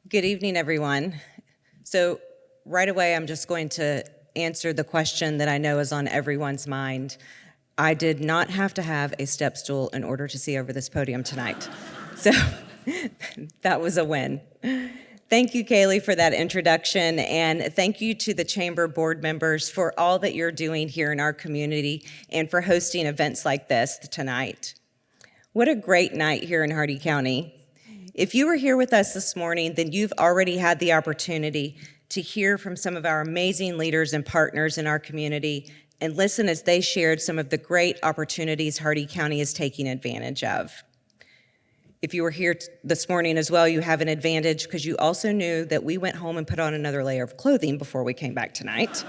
Good evening, everyone. So right away, I'm just going to answer the question that I know is on everyone's mind. I did not have to have a step stool in order to see over this podium tonight. So that was a win. Thank you, Kaylee, for that introduction, and thank you to the Chamber board members for all that you're doing here in our community and for hosting events like this tonight. What a great night here in Hardee County. If you were here with us this morning, then you've already had the opportunity to hear from some of our amazing leaders and partners in our community and listen as they shared some of the great opportunities Hardee County is taking advantage of. If you were here this morning as well, you have an advantage because you also knew that we went home and put on another layer of clothing before we came back tonight.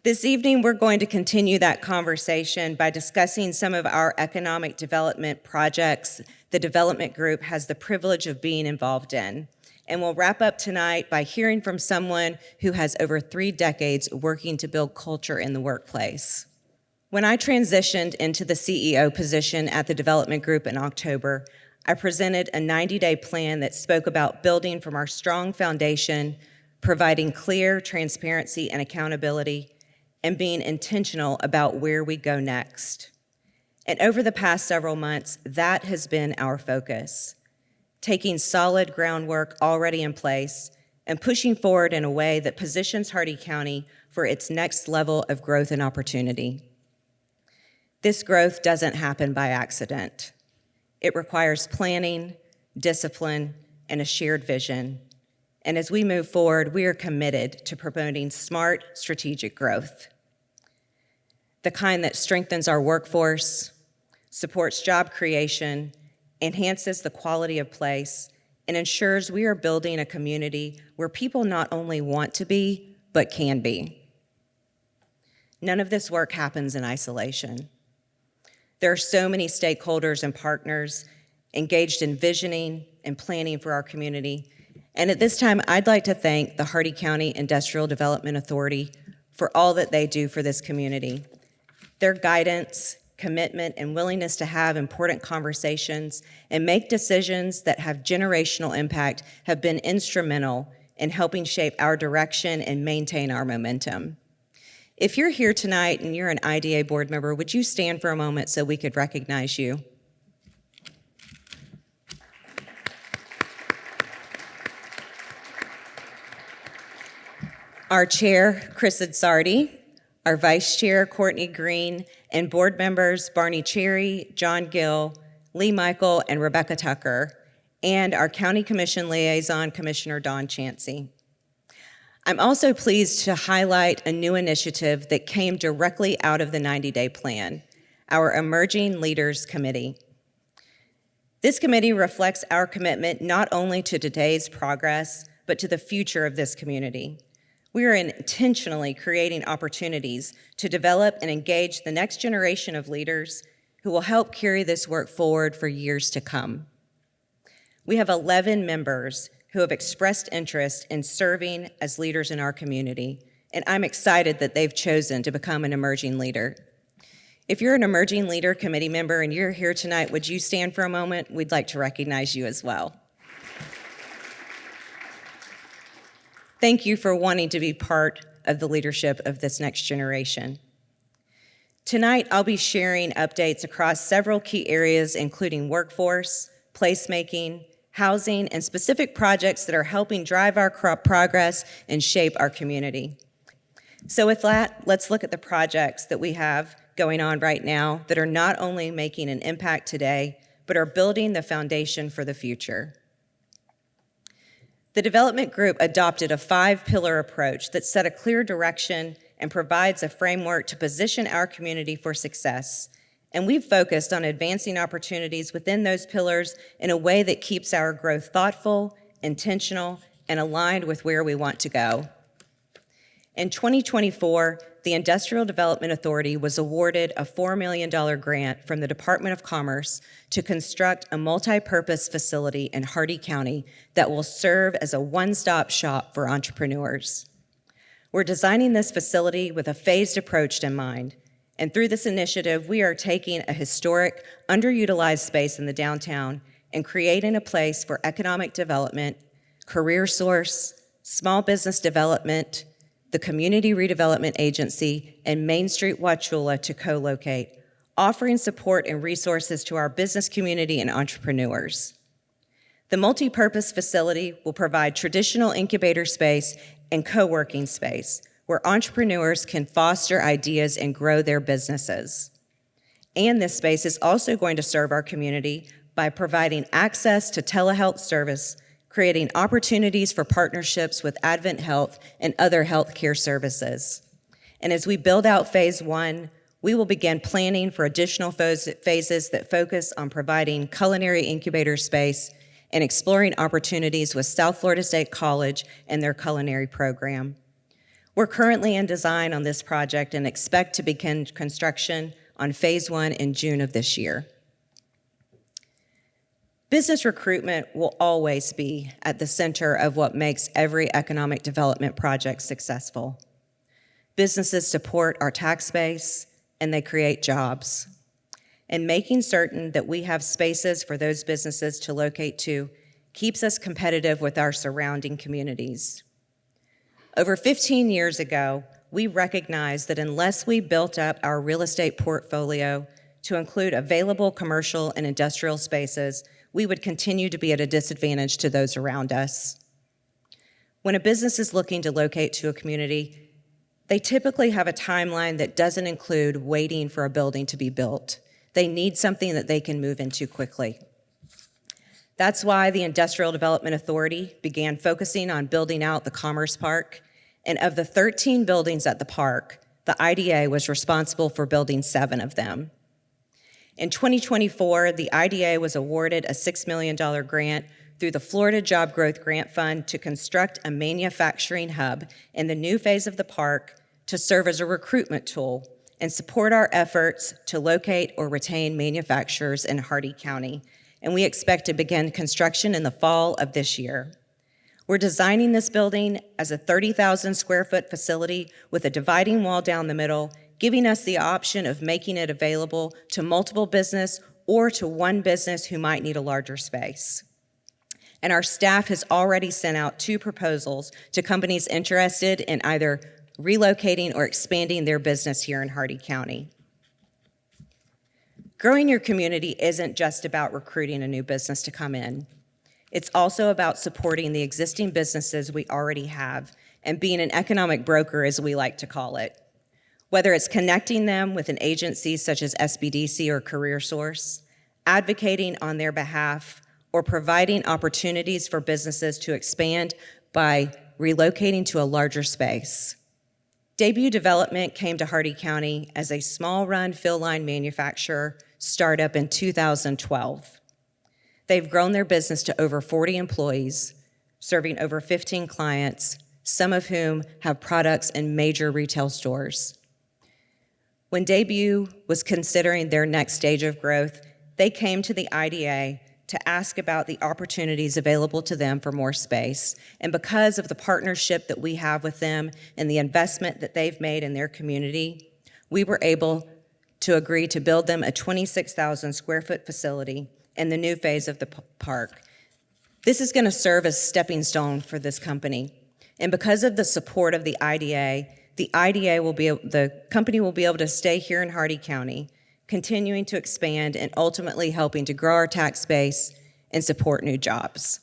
This evening, we're going to continue that conversation by discussing some of our economic development projects the development group has the privilege of being involved in. And we'll wrap up tonight by hearing from someone who has over 3 decades working to build culture in the workplace. When I transitioned into the CEO position at the development group in October, I presented a 90-day plan that spoke about building from our strong foundation, providing clear transparency and accountability, and being intentional about where we go next. And over the past several months, that has been our focus, taking solid groundwork already in place and pushing forward in a way that positions Hardee County for its next level of growth and opportunity. This growth doesn't happen by accident. It requires planning, discipline, and a shared vision. And as we move forward, we are committed to promoting smart, strategic growth, the kind that strengthens our workforce, supports job creation, enhances the quality of place, and ensures we are building a community where people not only want to be, but can be. None of this work happens in isolation. There are so many stakeholders and partners engaged in visioning and planning for our community. And at this time, I'd like to thank the Hardee County Industrial Development Authority for all that they do for this community. Their guidance, commitment, and willingness to have important conversations and make decisions that have generational impact have been instrumental in helping shape our direction and maintain our momentum. If you're here tonight and you're an IDA board member, would you stand for a moment so we could recognize you? Our chair, Chris Adsardi, our vice chair, Courtney Green, and board members Barney Cherry, John Gill, Lee Michael, and Rebecca Tucker, and our county commission liaison, Commissioner Don Chansey. I'm also pleased to highlight a new initiative that came directly out of the 90-day plan, our Emerging Leaders Committee. This committee reflects our commitment not only to today's progress, but to the future of this community. We are intentionally creating opportunities to develop and engage the next generation of leaders who will help carry this work forward for years to come. We have 11 members who have expressed interest in serving as leaders in our community, and I'm excited that they've chosen to become an emerging leader. If you're an emerging leader committee member and you're here tonight, would you stand for a moment? We'd like to recognize you as well. Thank you for wanting to be part of the leadership of this next generation. Tonight, I'll be sharing updates across several key areas, including workforce, placemaking, housing, and specific projects that are helping drive our progress and shape our community. So with that, let's look at the projects that we have going on right now that are not only making an impact today, but are building the foundation for the future. The development group adopted a 5-pillar approach that set a clear direction and provides a framework to position our community for success. And we've focused on advancing opportunities within those pillars in a way that keeps our growth thoughtful, intentional, and aligned with where we want to go. In 2024, the Industrial Development Authority was awarded a $4 million grant from the Department of Commerce to construct a multi-purpose facility in Hardee County that will serve as a one-stop shop for entrepreneurs. We're designing this facility with a phased approach in mind, and through this initiative, we are taking a historic, underutilized space in the downtown and creating a place for economic development, Career Source, Small Business Development, the Community Redevelopment Agency, and Main Street Wauchula to co-locate, offering support and resources to our business community and entrepreneurs. The multi-purpose facility will provide traditional incubator space and co-working space where entrepreneurs can foster ideas and grow their businesses. And this space is also going to serve our community by providing access to telehealth service, creating opportunities for partnerships with Advent Health and other healthcare services. And as we build out phase one, we will begin planning for additional phases that focus on providing culinary incubator space and exploring opportunities with South Florida State College and their culinary program. We're currently in design on this project and expect to begin construction on phase one in June of this year. Business recruitment will always be at the center of what makes every economic development project successful. Businesses support our tax base and they create jobs. And making certain that we have spaces for those businesses to locate to keeps us competitive with our surrounding communities. Over 15 years ago, we recognized that unless we built up our real estate portfolio to include available commercial and industrial spaces, we would continue to be at a disadvantage to those around us. When a business is looking to locate to a community, they typically have a timeline that doesn't include waiting for a building to be built. They need something that they can move into quickly. That's why the Industrial Development Authority began focusing on building out the Commerce Park, and of the 13 buildings at the park, the IDA was responsible for building 7 of them. In 2024, the IDA was awarded a $6 million grant through the Florida Job Growth Grant Fund to construct a manufacturing hub in the new phase of the park to serve as a recruitment tool and support our efforts to locate or retain manufacturers in Hardee County. And we expect to begin construction in the fall of this year. We're designing this building as a 30,000 square foot facility with a dividing wall down the middle, giving us the option of making it available to multiple business or to one business who might need a larger space. And our staff has already sent out 2 proposals to companies interested in either relocating or expanding their business here in Hardee County. Growing your community isn't just about recruiting a new business to come in. It's also about supporting the existing businesses we already have and being an economic broker, as we like to call it. Whether it's connecting them with an agency such as SBDC or Career Source, advocating on their behalf, or providing opportunities for businesses to expand by relocating to a larger space. Debut Development came to Hardee County as a small-run fill-line manufacturer startup in 2012. They've grown their business to over 40 employees, serving over 15 clients, some of whom have products in major retail stores. When Debut was considering their next stage of growth, they came to the IDA to ask about the opportunities available to them for more space. And because of the partnership that we have with them and the investment that they've made in their community, we were able to agree to build them a 26,000 square foot facility in the new phase of the park. This is going to serve as a stepping stone for this company. And because of the support of the company will be able to stay here in Hardee County, continuing to expand and ultimately helping to grow our tax base and support new jobs.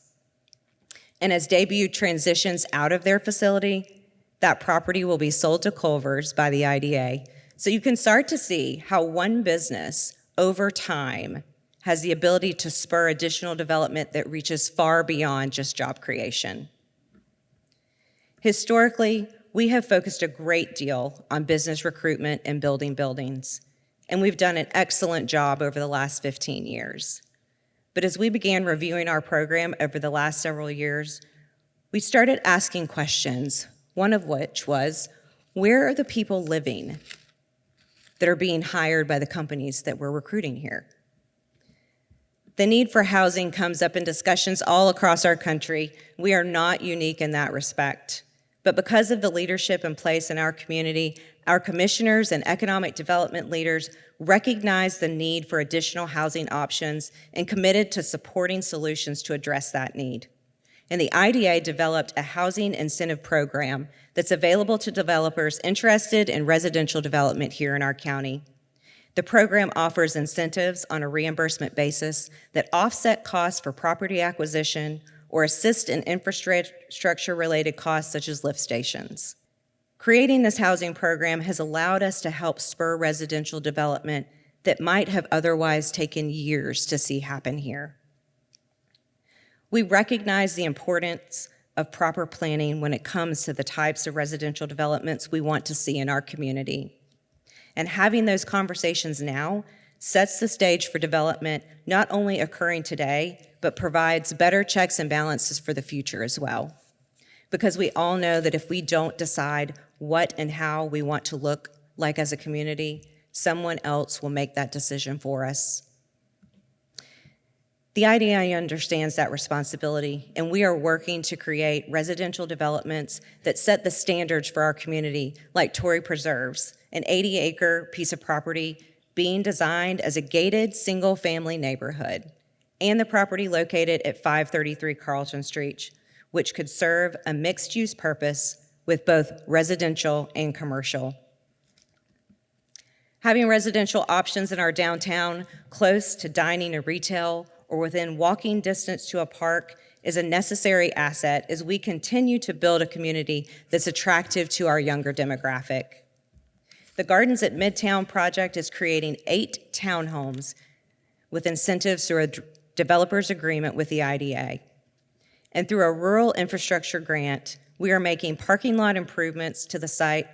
And as Debut transitions out of their facility, that property will be sold to Culver's by the IDA. So you can start to see how one business over time has the ability to spur additional development that reaches far beyond just job creation. Historically, we have focused a great deal on business recruitment and building buildings, and we've done an excellent job over the last 15 years. But as we began reviewing our program over the last several years, we started asking questions, one of which was, where are the people living that are being hired by the companies that we're recruiting here? The need for housing comes up in discussions all across our country. We are not unique in that respect. But because of the leadership in place in our community, our commissioners and economic development leaders recognize the need for additional housing options and committed to supporting solutions to address that need. And the IDA developed a housing incentive program that's available to developers interested in residential development here in our county. The program offers incentives on a reimbursement basis that offset costs for property acquisition or assist in infrastructure-related costs such as lift stations. Creating this housing program has allowed us to help spur residential development that might have otherwise taken years to see happen here. We recognize the importance of proper planning when it comes to the types of residential developments we want to see in our community. And having those conversations now sets the stage for development not only occurring today, but provides better checks and balances for the future as well. Because we all know that if we don't decide what and how we want to look like as a community, someone else will make that decision for us. The IDA understands that responsibility, and we are working to create residential developments that set the standards for our community, like Torrey Preserves, an 80-acre piece of property being designed as a gated single-family neighborhood, and the property located at 533 Carlton Street, which could serve a mixed-use purpose with both residential and commercial. Having residential options in our downtown, close to dining and retail, or within walking distance to a park is a necessary asset as we continue to build a community that's attractive to our younger demographic. The Gardens at Midtown project is creating 8 townhomes with incentives through a developer's agreement with the IDA. And through a rural infrastructure grant, we are making parking lot improvements to the site,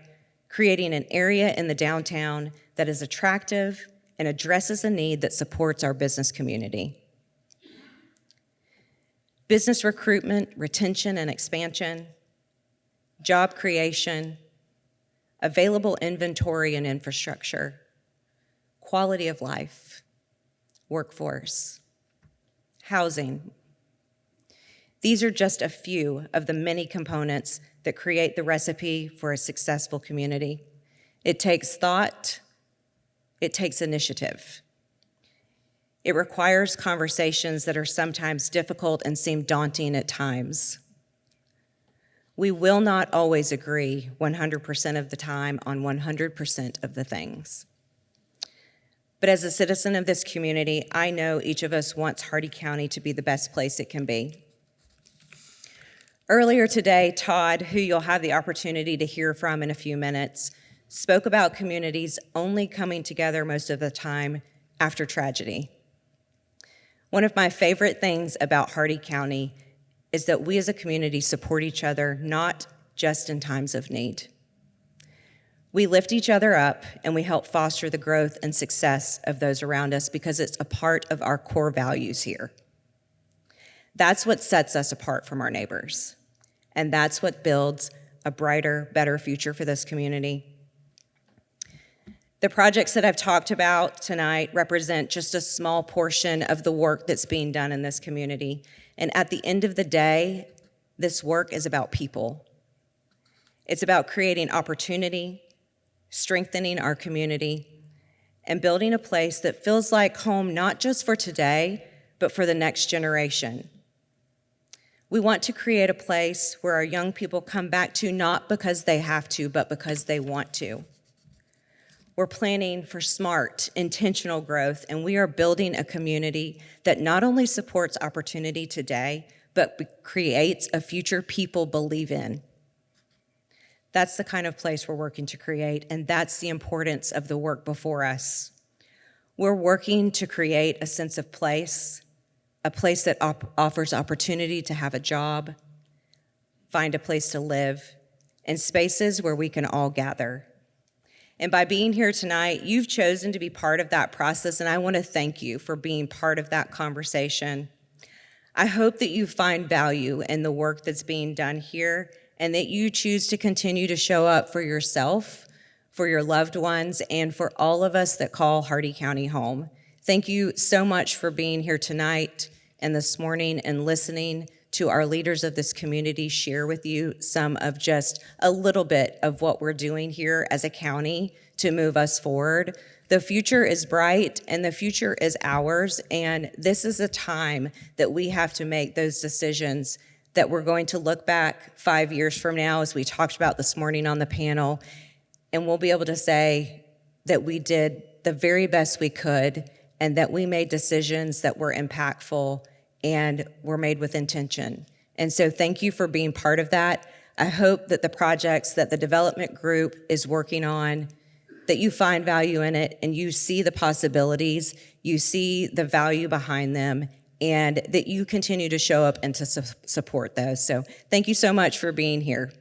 creating an area in the downtown that is attractive and addresses a need that supports our business community. Business recruitment, retention, and expansion, job creation, available inventory and infrastructure, quality of life, workforce, housing. These are just a few of the many components that create the recipe for a successful community. It takes thought, it takes initiative. It requires conversations that are sometimes difficult and seem daunting at times. We will not always agree 100% of the time on 100% of the things. But as a citizen of this community, I know each of us wants Hardee County to be the best place it can be. Earlier today, Todd, who you'll have the opportunity to hear from in a few minutes, spoke about communities only coming together most of the time after tragedy. One of my favorite things about Hardee County is that we as a community support each other, not just in times of need. We lift each other up and we help foster the growth and success of those around us because it's a part of our core values here. That's what sets us apart from our neighbors, and that's what builds a brighter, better future for this community. The projects that I've talked about tonight represent just a small portion of the work that's being done in this community. And at the end of the day, this work is about people. It's about creating opportunity, strengthening our community, and building a place that feels like home not just for today, but for the next generation. We want to create a place where our young people come back to not because they have to, but because they want to. We're planning for smart, intentional growth, and we are building a community that not only supports opportunity today, but creates a future people believe in. That's the kind of place we're working to create, and that's the importance of the work before us. We're working to create a sense of place, a place that offers opportunity to have a job, find a place to live, and spaces where we can all gather. And by being here tonight, you've chosen to be part of that process, and I want to thank you for being part of that conversation. I hope that you find value in the work that's being done here and that you choose to continue to show up for yourself, for your loved ones, and for all of us that call Hardee County home. Thank you so much for being here tonight and this morning and listening to our leaders of this community share with you some of just a little bit of what we're doing here as a county to move us forward. The future is bright and the future is ours, and this is a time that we have to make those decisions that we're going to look back 5 years from now, as we talked about this morning on the panel, and we'll be able to say that we did the very best we could and that we made decisions that were impactful and were made with intention. And so thank you for being part of that. I hope that the projects that the development group is working on, that you find value in it and you see the possibilities, you see the value behind them, and that you continue to show up and to support those. So thank you so much for being here.